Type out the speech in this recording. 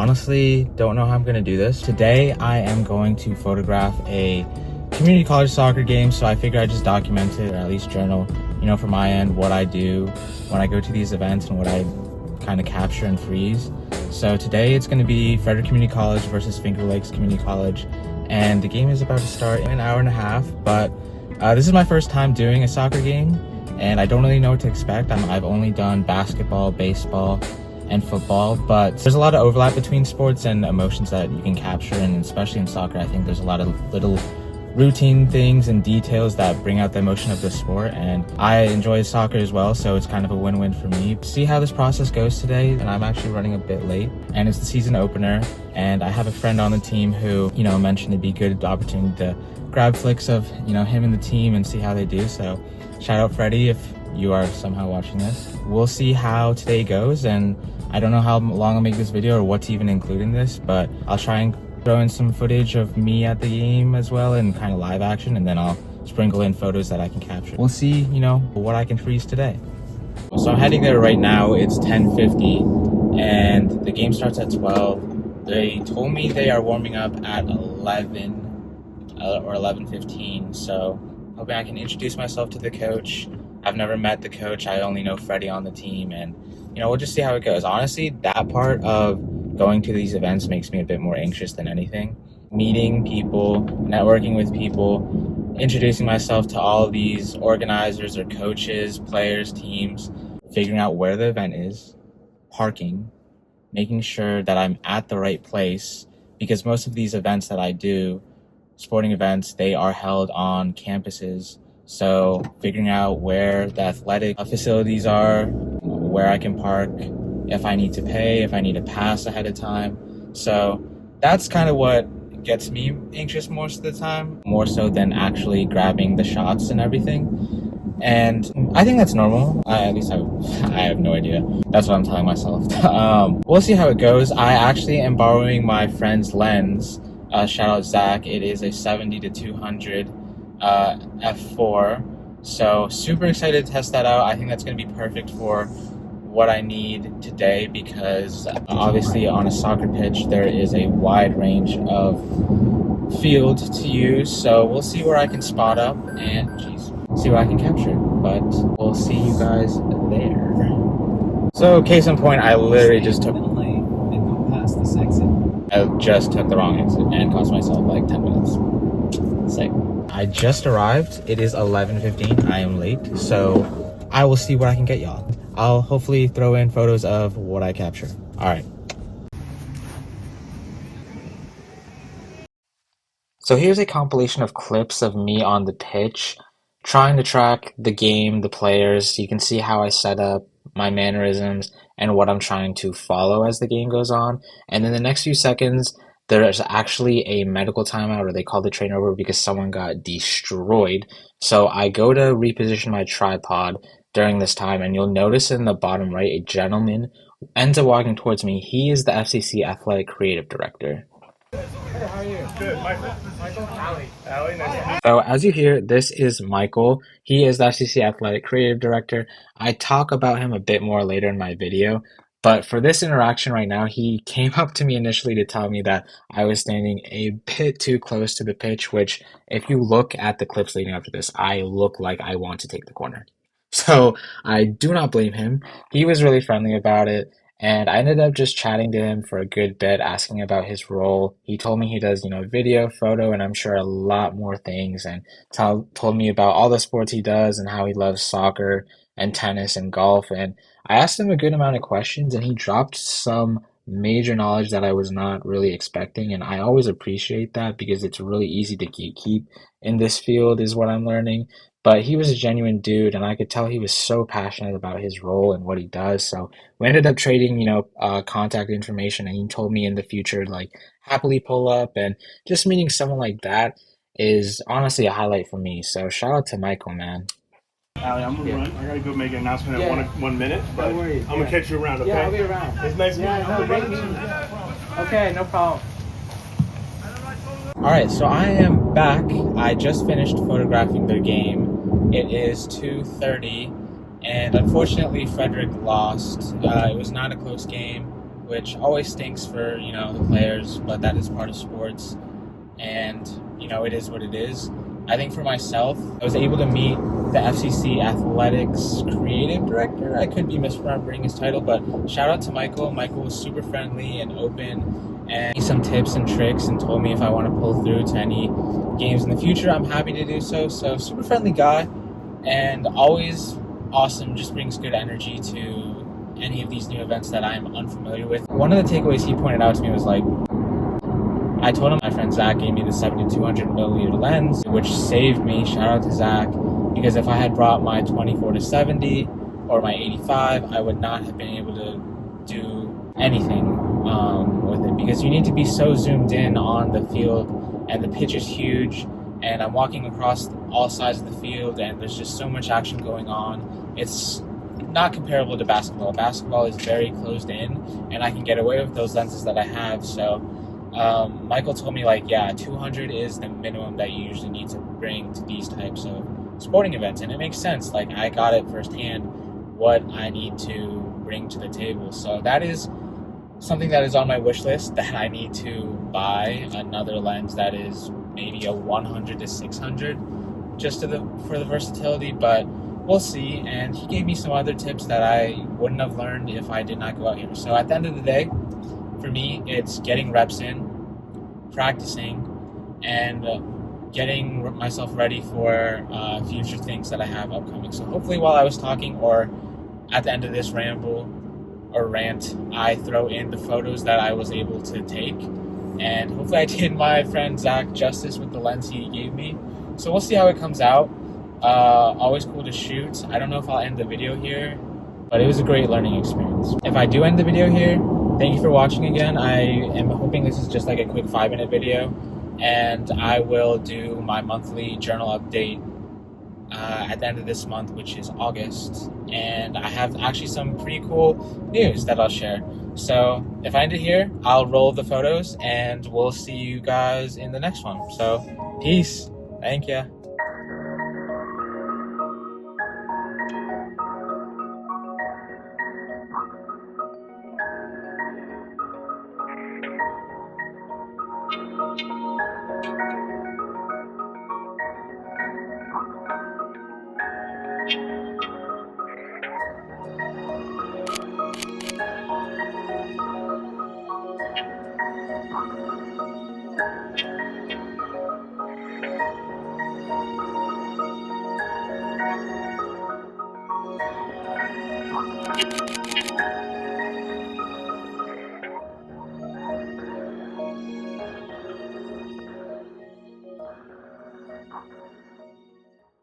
honestly don't know how I'm gonna do this. Today I am going to photograph a community college soccer game, so I figured I'd just document it, or at least journal, from my end, what I do when I go to these events and what I kind of capture and freeze. So today it's going to be Frederick Community College versus Finger Lakes Community College, and the game is about to start in an hour and a half, but this is my first time doing a soccer game, and I don't really know what to expect. I've only done basketball, baseball, and football, but there's a lot of overlap between sports and emotions that you can capture, and especially in soccer, I think there's a lot of little routine things and details that bring out the emotion of the sport, and I enjoy soccer as well, so it's kind of a win-win for me. See how this process goes today, and I'm actually running a bit late, and it's the season opener, and I have a friend on the team who, mentioned it'd be a good opportunity to grab flicks of, him and the team and see how they do. So shout out Freddie if you are somehow watching this. We'll see how today goes, and I don't know how long I'll make this video or what to even include in this, but I'll try and throw in some footage of me at the game as well and kind of live action, and then I'll sprinkle in photos that I can capture. We'll see, what I can freeze today. So I'm heading there right now. It's 10:50 and the game starts at 12. They told me they are warming up at 11 or 11:15, so hoping I can introduce myself to the coach. I've never met the coach. I only know Freddie on the team, and we'll just see how it goes. Honestly, that part of going to these events makes me a bit more anxious than anything. Meeting people, networking with people, introducing myself to all of these organizers or coaches, players, teams, figuring out where the event is, parking, making sure that I'm at the right place, because most of these events that I do, sporting events, they are held on campuses. So figuring out where the athletic facilities are, where I can park, if I need to pay, if I need to pass ahead of time. So that's kind of what gets me anxious most of the time, more so than actually grabbing the shots and everything. And I think that's normal. At least I have no idea. That's what I'm telling myself. We'll see how it goes. I actually am borrowing my friend's lens. Shout out Zach. It is a 70-200 f4. So super excited to test that out. I think that's going to be perfect for what I need today, because obviously on a soccer pitch there is a wide range of field to use, so we'll see where I can spot up and see what I can capture, but we'll see you guys there. So case in point, I literally just took the wrong exit and cost myself like 10 minutes. Sick. I just arrived. It is 11:15. I am late, so I will see what I can get y'all. I'll hopefully throw in photos of what I capture. All right. So here's a compilation of clips of me on the pitch, trying to track the game, the players. You can see how I set up, my mannerisms, and what I'm trying to follow as the game goes on. And in the next few seconds, there's actually a medical timeout, or they call the trainer over because someone got destroyed. So I go to reposition my tripod during this time, and you'll notice in the bottom right, a gentleman ends up walking towards me. He is the FCC Athletic Creative Director. Hey, how are you? Good, Michael. Allie, nice to meet you. So as you hear, this is Michael. He is the FCC Athletic Creative Director. I talk about him a bit more later in my video, but for this interaction right now, he came up to me initially to tell me that I was standing a bit too close to the pitch, which if you look at the clips leading up to this, I look like I want to take the corner. So I do not blame him. He was really friendly about it, and I ended up just chatting to him for a good bit, asking about his role. He told me he does, video, photo, and I'm sure a lot more things, and told me about all the sports he does and how he loves soccer and tennis and golf. And I asked him a good amount of questions, and he dropped some major knowledge that I was not really expecting, and I always appreciate that because it's really easy to keep in this field is what I'm learning. But he was a genuine dude, and I could tell he was so passionate about his role and what he does. So we ended up trading, contact information, and he told me in the future, happily pull up, and just meeting someone like that is honestly a highlight for me. So shout out to Michael, man. Allie, I'm gonna run. I gotta go make an announcement at 1 minute, but No worries. I'm gonna catch you around, okay? Yeah, I'll be around. It's nice meeting you. Great meeting you. Okay, no problem. All right, so I am back. I just finished photographing their game. It is 2:30, and unfortunately Frederick lost. It was not a close game. which always stinks for, the players, but that is part of sports. And, it is what it is. I think for myself, I was able to meet the FCC Athletics Creative Director. I could be misremembering his title, but shout out to Michael. Michael was super friendly and open, and gave me some tips and tricks and told me if I want to pull through to any games in the future, I'm happy to do so. So super friendly guy, and always awesome, just brings good energy to any of these new events that I'm unfamiliar with. One of the takeaways he pointed out to me was like, I told him my friend Zach gave me the 70-200 milliliter lens, which saved me. Shout out to Zach, because if I had brought my 24-70 or my 85, I would not have been able to do anything with it, because you need to be so zoomed in on the field, and the pitch is huge, and I'm walking across all sides of the field, and there's just so much action going on. It's not comparable to basketball. Basketball is very closed in, and I can get away with those lenses that I have. So Michael told me 200 is the minimum that you usually need to bring to these types of sporting events, and it makes sense. I got it firsthand what I need to bring to the table. So that is something that is on my wish list, that I need to buy another lens that is maybe a 100-600, just for the versatility, but we'll see. And he gave me some other tips that I wouldn't have learned if I did not go out here. So at the end of the day, for me, it's getting reps in, practicing, and getting myself ready for future things that I have upcoming. So hopefully while I was talking, or at the end of this ramble or rant, I throw in the photos that I was able to take. And hopefully I did my friend Zach justice with the lens he gave me. So we'll see how it comes out. Always cool to shoot. I don't know if I'll end the video here, but it was a great learning experience. If I do end the video here, thank you for watching again. I am hoping this is just a quick 5-minute video, and I will do my monthly journal update at the end of this month, which is August, and I have actually some pretty cool news that I'll share. So if I end it here, I'll roll the photos, and we'll see you guys in the next one. So peace. Thank you.